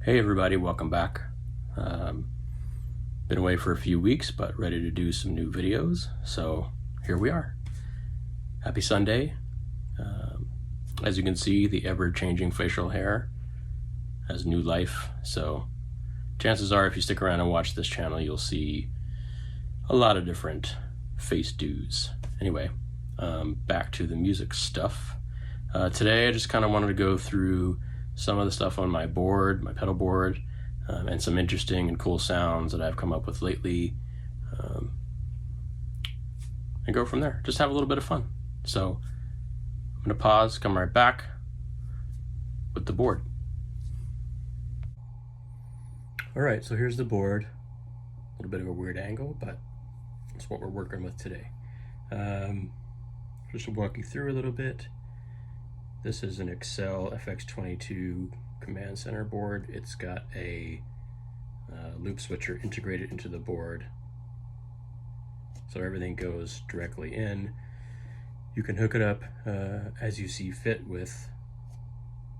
Hey everybody, welcome back. Been away for a few weeks, but ready to do some new videos, so here we are. Happy Sunday. As you can see, the ever-changing facial hair has new life, so chances are if you stick around and watch this channel, you'll see a lot of different face do's. Anyway, back to the music stuff. Today I just kind of wanted to go through some of the stuff on my board, my pedal board, and some interesting and cool sounds that I've come up with lately, and go from there. Just have a little bit of fun. So I'm gonna pause, come right back with the board. All right, so here's the board. A little bit of a weird angle, but it's what we're working with today. Just to walk you through a little bit. This is an Accel FX22 command center board. It's got a loop switcher integrated into the board, so everything goes directly in. You can hook it up as you see fit with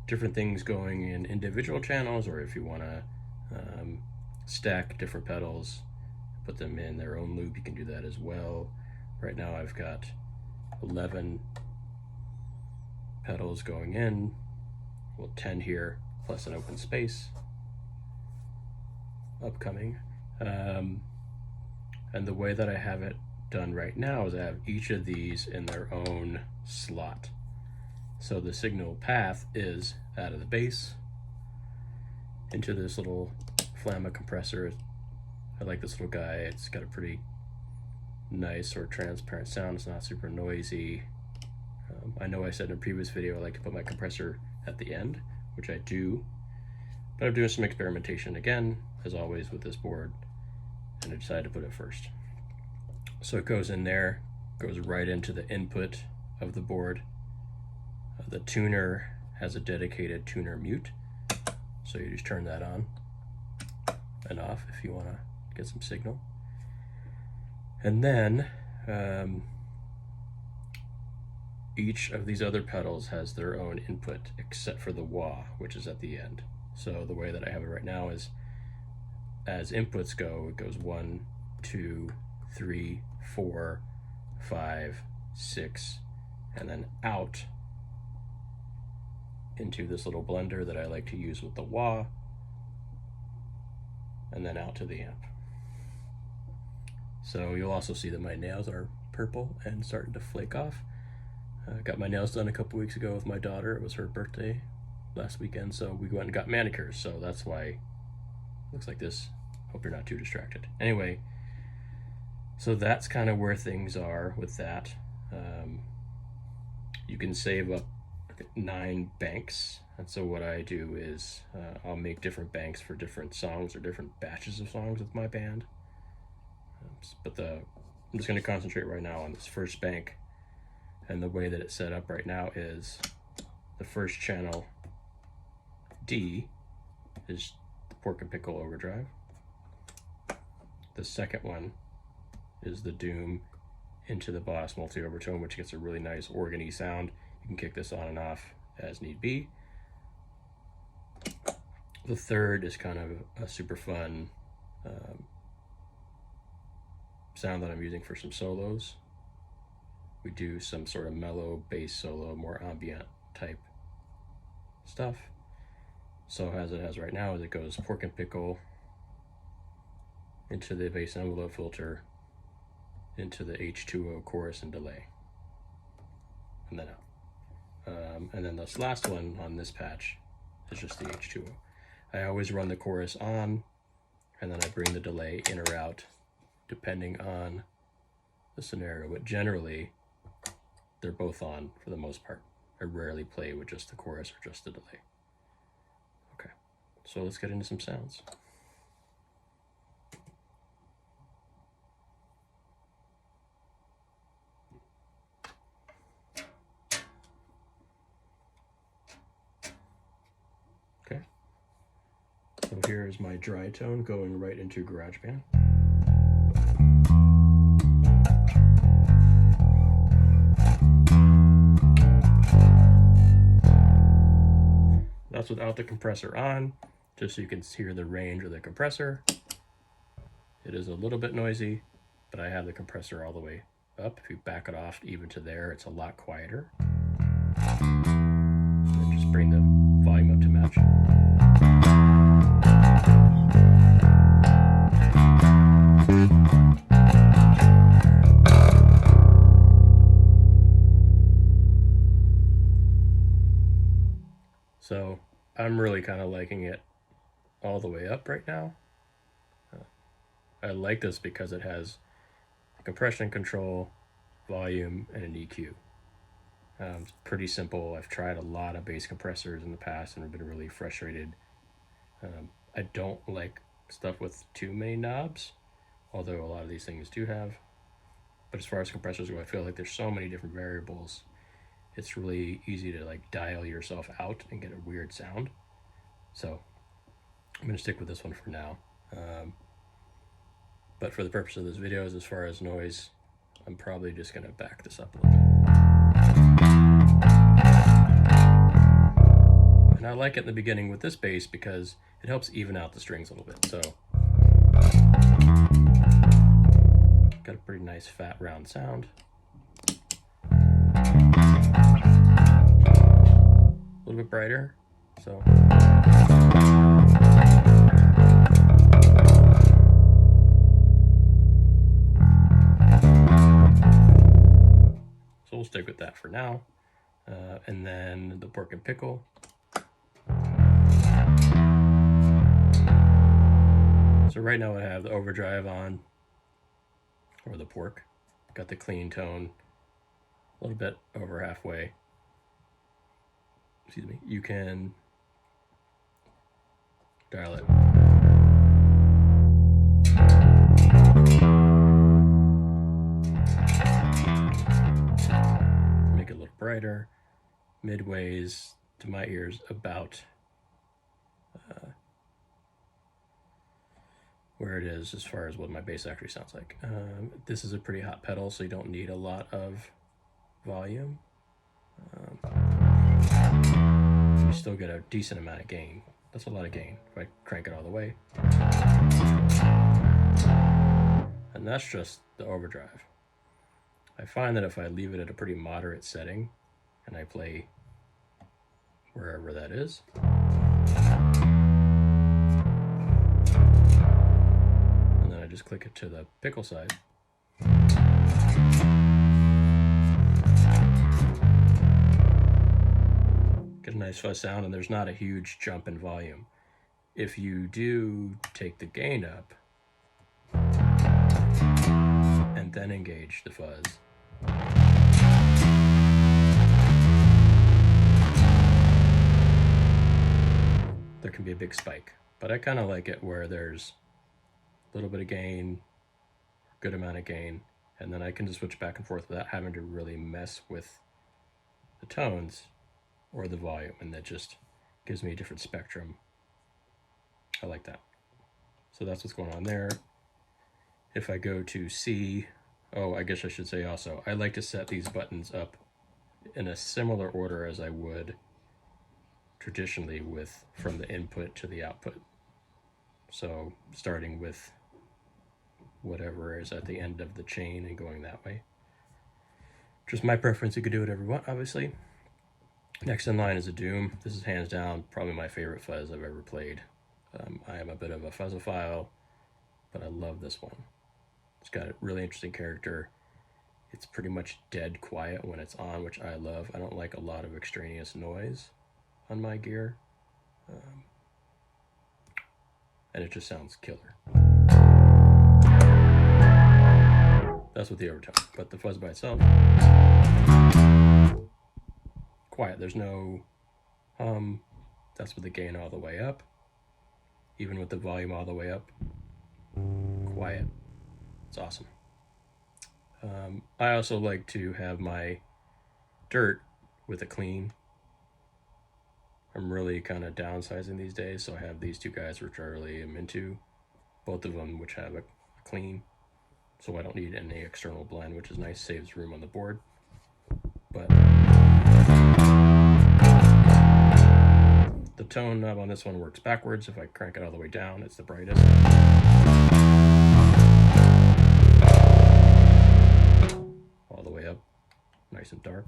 different things going in individual channels, or if you want to stack different pedals, put them in their own loop, you can do that as well. Right now I've got 11 pedals going in, well 10 here, plus an open space upcoming. And the way that I have it done right now is I have each of these in their own slot. So the signal path is out of the bass into this little Flamma compressor. I like this little guy. It's got a pretty nice sort of transparent sound. It's not super noisy. I know I said in a previous video I like to put my compressor at the end, which I do, but I'm doing some experimentation again, as always with this board, and I decided to put it first. So it goes in there, goes right into the input of the board. The tuner has a dedicated tuner mute, so you just turn that on and off if you want to get some signal. And then each of these other pedals has their own input except for the wah, which is at the end. So the way that I have it right now is, as inputs go, it goes 1, 2, 3, 4, 5, 6, and then out into this little blender that I like to use with the wah, and then out to the amp. So you'll also see that my nails are purple and starting to flake off. I got my nails done a couple weeks ago with my daughter. It was her birthday last weekend, so we went and got manicures, so that's why it looks like this. Hope you're not too distracted. Anyway, so that's kind of where things are with that. You can save up 9 banks, and so what I do is I'll make different banks for different songs or different batches of songs with my band. But I'm just going to concentrate right now on this first bank. And the way that it's set up right now is the first channel D is the Pork and Pickle overdrive. The second one is the Doom into the Boss multi-overtone, which gets a really nice organy sound. You can kick this on and off as need be. The third is kind of a super fun sound that I'm using for some solos. We do some sort of mellow bass solo, more ambient type stuff. So as it has right now is it goes Pork and Pickle into the bass envelope filter, into the H2O chorus and delay, and then out. And then this last one on this patch is just the H2O. I always run the chorus on, and then I bring the delay in or out depending on the scenario, but generally they're both on for the most part. I rarely play with just the chorus or just the delay. Okay, so let's get into some sounds. Okay, so here is my dry tone going right into GarageBand. That's without the compressor on. just so you can hear the range of the compressor. It is a little bit noisy, but I have the compressor all the way up. If you back it off even to there, it's a lot quieter. And just bring the volume up to match. So I'm really kind of liking it all the way up right now. I like this because it has compression control, volume, and an EQ. It's pretty simple. I've tried a lot of bass compressors in the past and I've been really frustrated. I don't like stuff with too many knobs, although a lot of these things do have. But as far as compressors go, I feel like there's so many different variables. It's really easy to like dial yourself out and get a weird sound. So I'm going to stick with this one for now. But for the purpose of this video, as far as noise, I'm probably just going to back this up a little bit. And I like it in the beginning with this bass because it helps even out the strings a little bit. So got a pretty nice fat round sound. A little bit brighter. So we'll stick with that for now. And then the pork and pickle. So right now I have the overdrive on, or the pork. Got the clean tone, a little bit over halfway. Excuse me. You can dial it. Make it a little brighter. Midways to my ears about where it is as far as what my bass actually sounds like. This is a pretty hot pedal, so you don't need a lot of volume. You still get a decent amount of gain. That's a lot of gain if I crank it all the way. And that's just the overdrive. I find that if I leave it at a pretty moderate setting and I play wherever that is, and then I just click it to the pickle side, get a nice fuzz sound, and there's not a huge jump in volume. If you do take the gain up and then engage the fuzz, there can be a big spike. But I kind of like it where there's a little bit of gain, good amount of gain, and then I can just switch back and forth without having to really mess with the tones or the volume, and that just gives me a different spectrum. I like that. So that's what's going on there. If I go to C, oh, I guess I should say also, I like to set these buttons up in a similar order as I would traditionally with from the input to the output. So starting with whatever is at the end of the chain and going that way. Just my preference. You could do whatever you want, obviously. Next in line is a Doom. This is hands down probably my favorite fuzz I've ever played. I am a bit of a fuzzophile, but I love this one. It's got a really interesting character. It's pretty much dead quiet when it's on, which I love. I don't like a lot of extraneous noise on my gear. And it just sounds killer. That's with the overtone, but the fuzz by itself, quiet. There's no hum. That's with the gain all the way up. Even with the volume all the way up, quiet. It's awesome. I also like to have my dirt with a clean. I'm really kind of downsizing these days, so I have these two guys which I really am into, both of them which have a clean, so I don't need any external blend, which is nice, saves room on the board. But The tone knob on this one works backwards. If I crank it all the way down, it's the brightest. All the way up, nice and dark.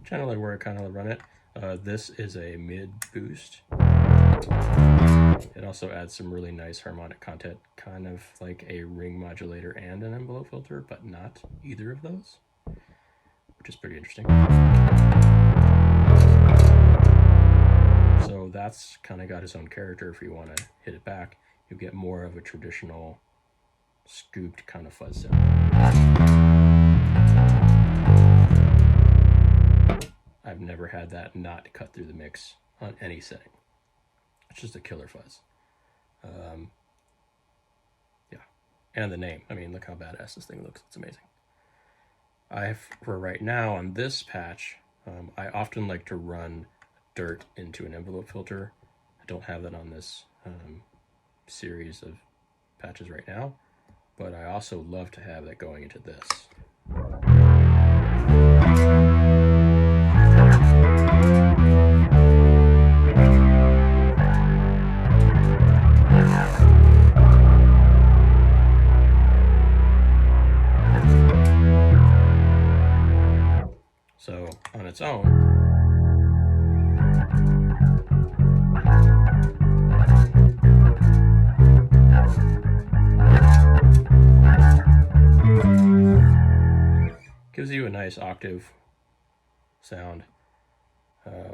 Generally where I kind of run it. This is a mid boost. It also adds some really nice harmonic content, kind of like a ring modulator and an envelope filter, but not either of those, which is pretty interesting. So that's kind of got its own character. If you want to hit it back, you get more of a traditional scooped kind of fuzz sound. I've never had that not cut through the mix on any setting. It's just a killer fuzz. Yeah, and the name. I mean, look how badass this thing looks. It's amazing. For right now on this patch, I often like to run dirt into an envelope filter. I don't have that on this series of patches right now, but I also love to have that going into this. So on its own, gives you a nice octave sound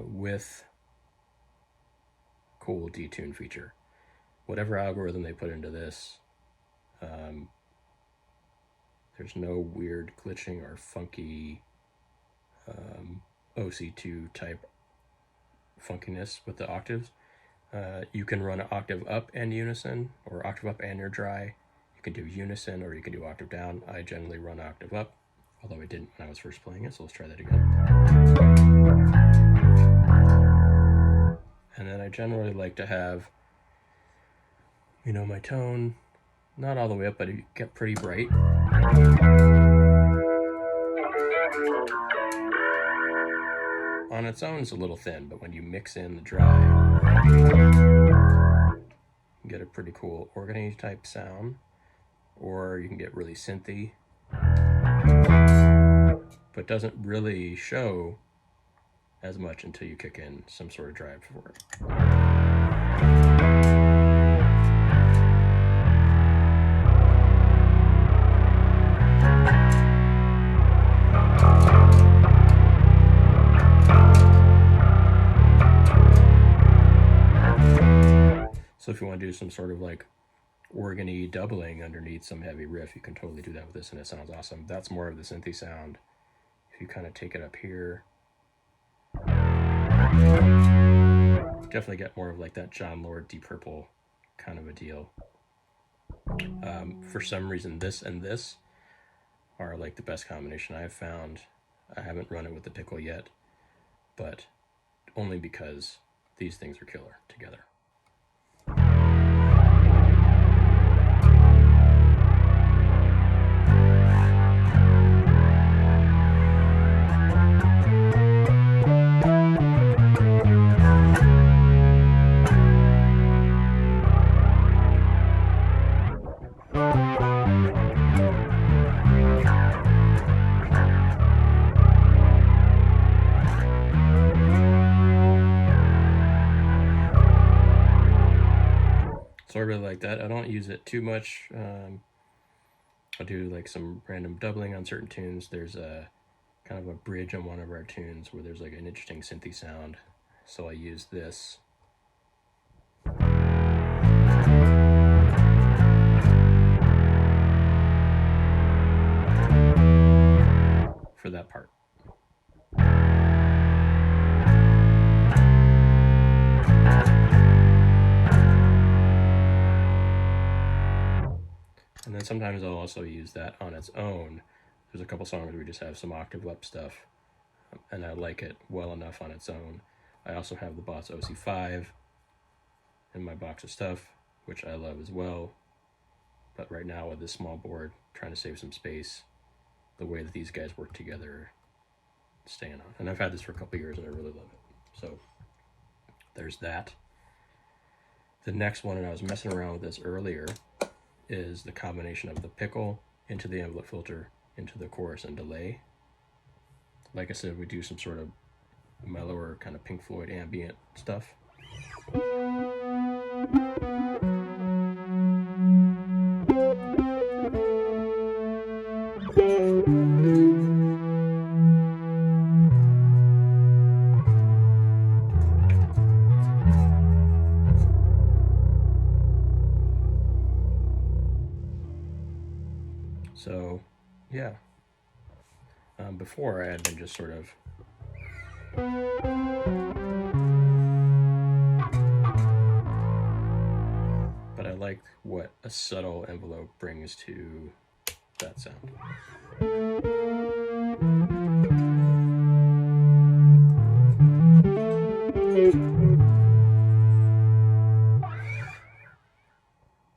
with cool detune feature. Whatever algorithm they put into this, there's no weird glitching or funky OC2 type funkiness with the octaves. You can run an octave up and unison, or octave up and you're dry. You can do unison, or you can do octave down. I generally run octave up, although I didn't when I was first playing it, so let's try that again. And then I generally like to have, you know, my tone not all the way up, but it get pretty bright. On its own, it's a little thin, but when you mix in the dry, you get a pretty cool organy type sound, or you can get really synthy, but doesn't really show as much until you kick in some sort of drive for it. So if you want to do some sort of like organy doubling underneath some heavy riff, you can totally do that with this, and it sounds awesome. That's more of the synthy sound. If you kind of take it up here, definitely get more of like that John Lord Deep Purple kind of a deal. For some reason, this and this are like the best combination I've found. I haven't run it with the pickle yet, but only because these things are killer together. So I really like that. I don't use it too much. I'll do like some random doubling on certain tunes. There's a kind of a bridge on one of our tunes where there's like an interesting synthy sound. So I use this. For that part. And then sometimes I'll also use that on its own there's a couple songs where we just have some octave up stuff, and I like it well enough on its own. I also have the Boss OC5 in my box of stuff, which I love as well. But right now with this small board, trying to save some space, the way that these guys work together, staying on. And I've had this for a couple years and I really love it. So there's that. The next one, and I was messing around with this earlier, is the combination of the pickle into the envelope filter, into the chorus and delay. Like I said, we do some sort of mellower kind of Pink Floyd ambient stuff. So, yeah. Before I had been just sort of but I like what a subtle envelope brings to that sound.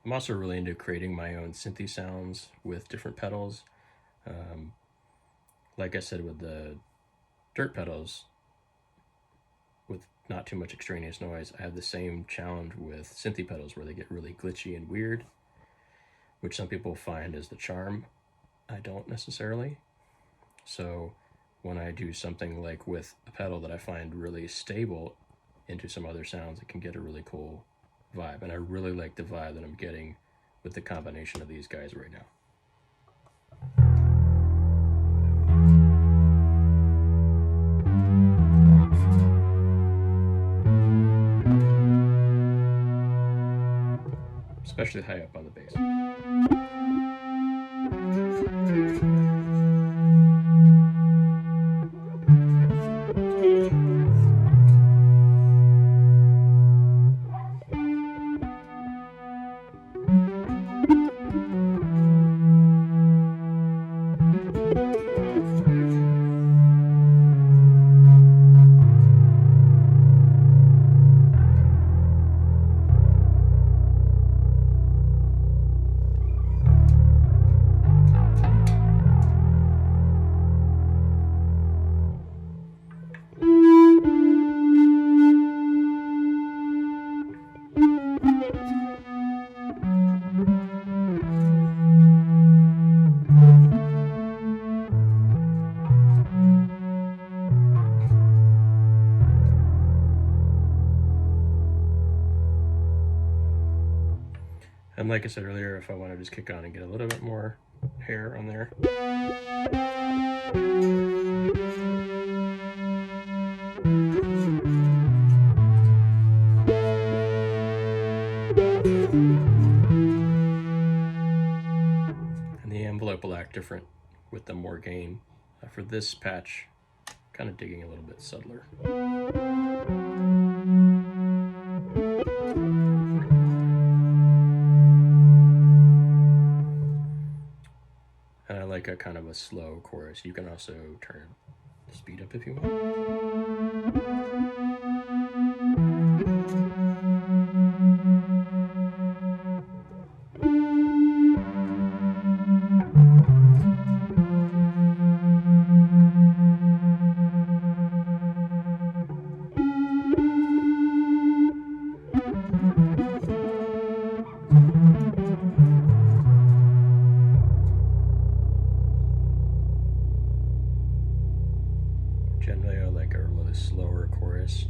I'm also really into creating my own synthy sounds with different pedals. Like I said, with the dirt pedals, with not too much extraneous noise, I have the same challenge with synthy pedals where they get really glitchy and weird, which some people find is the charm. I don't necessarily. So when I do something like with a pedal that I find really stable into some other sounds, it can get a really cool vibe. And I really like the vibe that I'm getting with the combination of these guys right now. Especially high up on the bass. And like I said earlier, if I want to just kick on and get a little bit more hair on there. And the envelope will act different with the more gain. For this patch, kind of digging a little bit subtler. And I like a kind of a slow chorus. You can also turn the speed up if you want. Generally, I like a really slower chorus.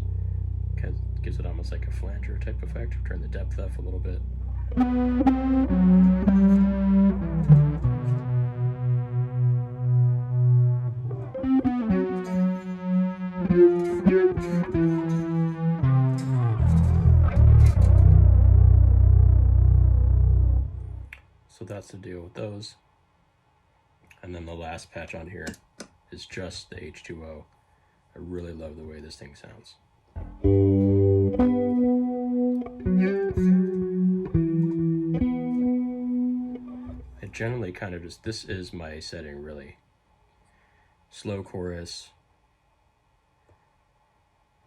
Gives it almost like a flanger type effect. Turn the depth up a little bit. So that's the deal with those. And then the last patch on here is just the H2O. I really love the way this thing sounds. I generally kind of just, this is my setting really. slow chorus,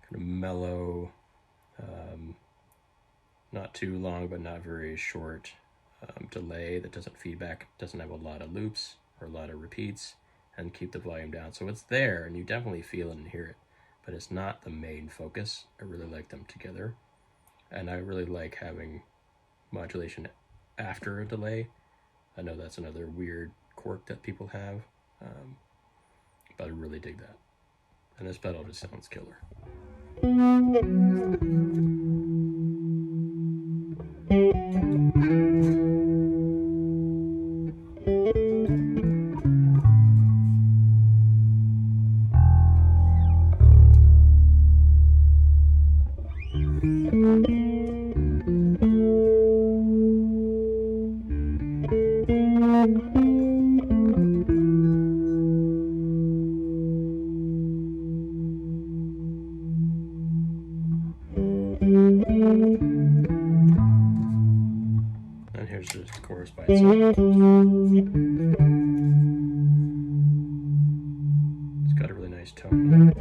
kind of mellow, not too long but not very short, delay that doesn't feedback, doesn't have a lot of loops or a lot of repeats, and keep the volume down. So it's there and you definitely feel it and hear it, but it's not the main focus. I really like them together, and I really like having modulation after a delay. I know that's another weird quirk that people have, but I really dig that. And this pedal just sounds killer. And here's the chorus by itself. It's got a really nice tone.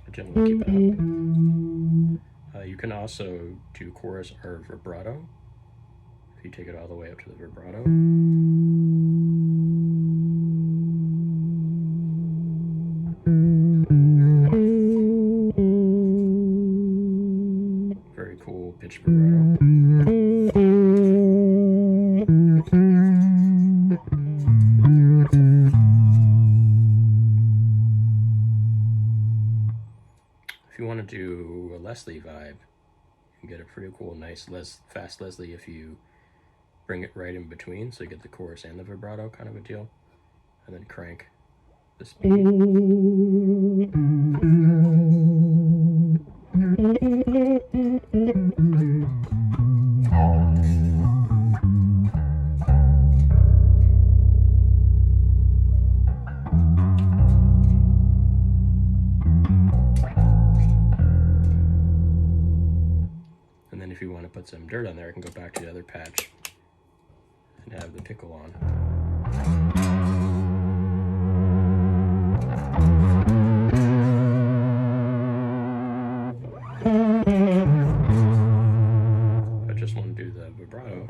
I generally keep it up. You can also do chorus or vibrato. If you take it all the way up to the vibrato. Very cool pitch vibrato. If you want to do a Leslie vibe, you can get a pretty cool, nice, fast Leslie if you bring it right in between, so you get the chorus and the vibrato kind of a deal, and then crank the speed. And then if you want to put some dirt on there, I can go back to the other patch and have the pickle on. I just want to do the vibrato.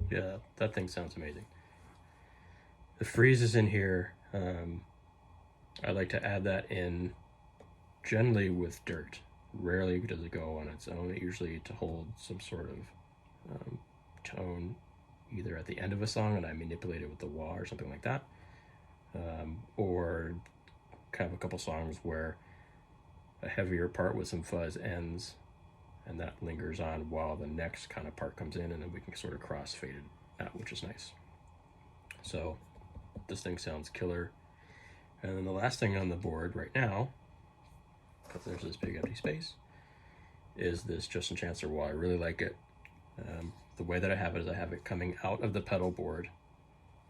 Yeah, that thing sounds amazing. The freeze is in here. I like to add that in generally with dirt. Rarely does it go on its own, usually to hold some sort of tone either at the end of a song and I manipulate it with the wah or something like that, or have a couple songs where a heavier part with some fuzz ends and that lingers on while the next kind of part comes in, and then we can sort of cross-fade it out, which is nice. So this thing sounds killer. And then the last thing on the board right now, because there's this big empty space, is this Justin Chancellor wah. I really like it. The way that I have it is I have it coming out of the pedal board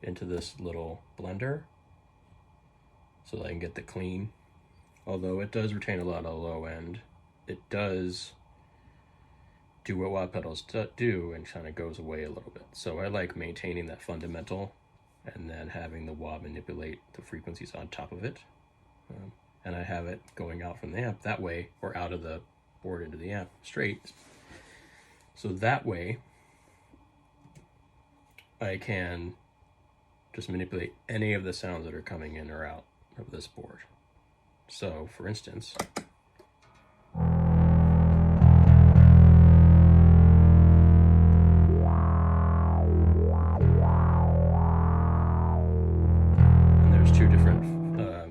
into this little blender so that I can get the clean. Although it does retain a lot of low end, it does do what wah pedals do and kind of goes away a little bit. So I like maintaining that fundamental and then having the wah manipulate the frequencies on top of it. And I have it going out from the amp that way, or out of the board into the amp straight. So that way I can just manipulate any of the sounds that are coming in or out of this board. So for instance,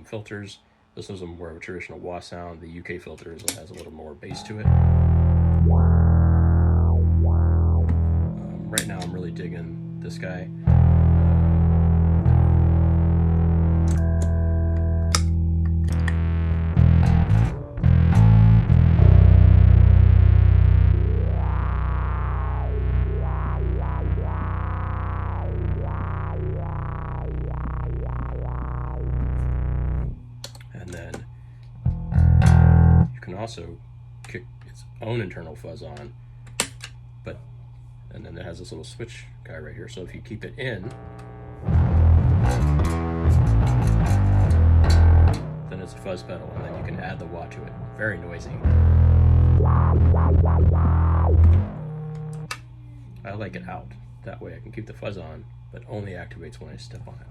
filters. This was a more of a traditional wah sound. The UK filters has a little more bass to it. Right now I'm really digging this guy. And then you can also kick its own internal fuzz on, and then it has this little switch guy right here. So if you keep it in, then it's a fuzz pedal, and then you can add the wah to it. Very noisy. I like it out. That way I can keep the fuzz on, but only activates when I step on it.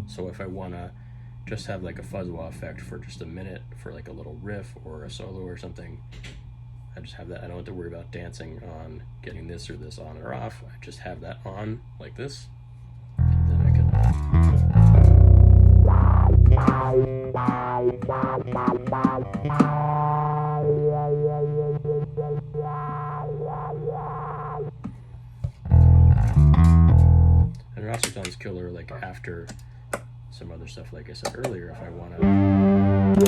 So if I want to just have like a fuzz wah effect for just a minute for like a little riff or a solo or something, I just have that. I don't have to worry about dancing on getting this or this on or off. I just have that on like this, and then I can and it also sounds killer like after some other stuff, like I said earlier, if I want to.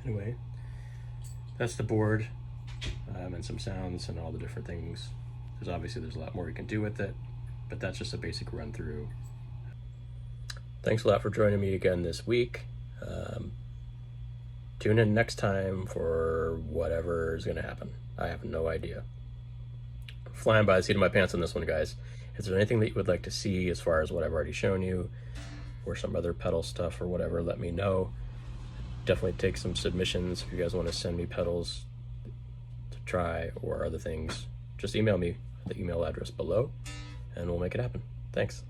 Anyway, that's the board, and some sounds and all the different things. There's a lot more you can do with it, but that's just a basic run through. Thanks a lot for joining me again this week. Tune in next time for whatever is going to happen. I have no idea. Flying by the seat of my pants on this one, guys. Is there anything that you would like to see as far as what I've already shown you, or some other pedal stuff or whatever? Let me know. Definitely take some submissions if you guys want to send me pedals to try or other things. Just email me at the email address below and we'll make it happen. Thanks.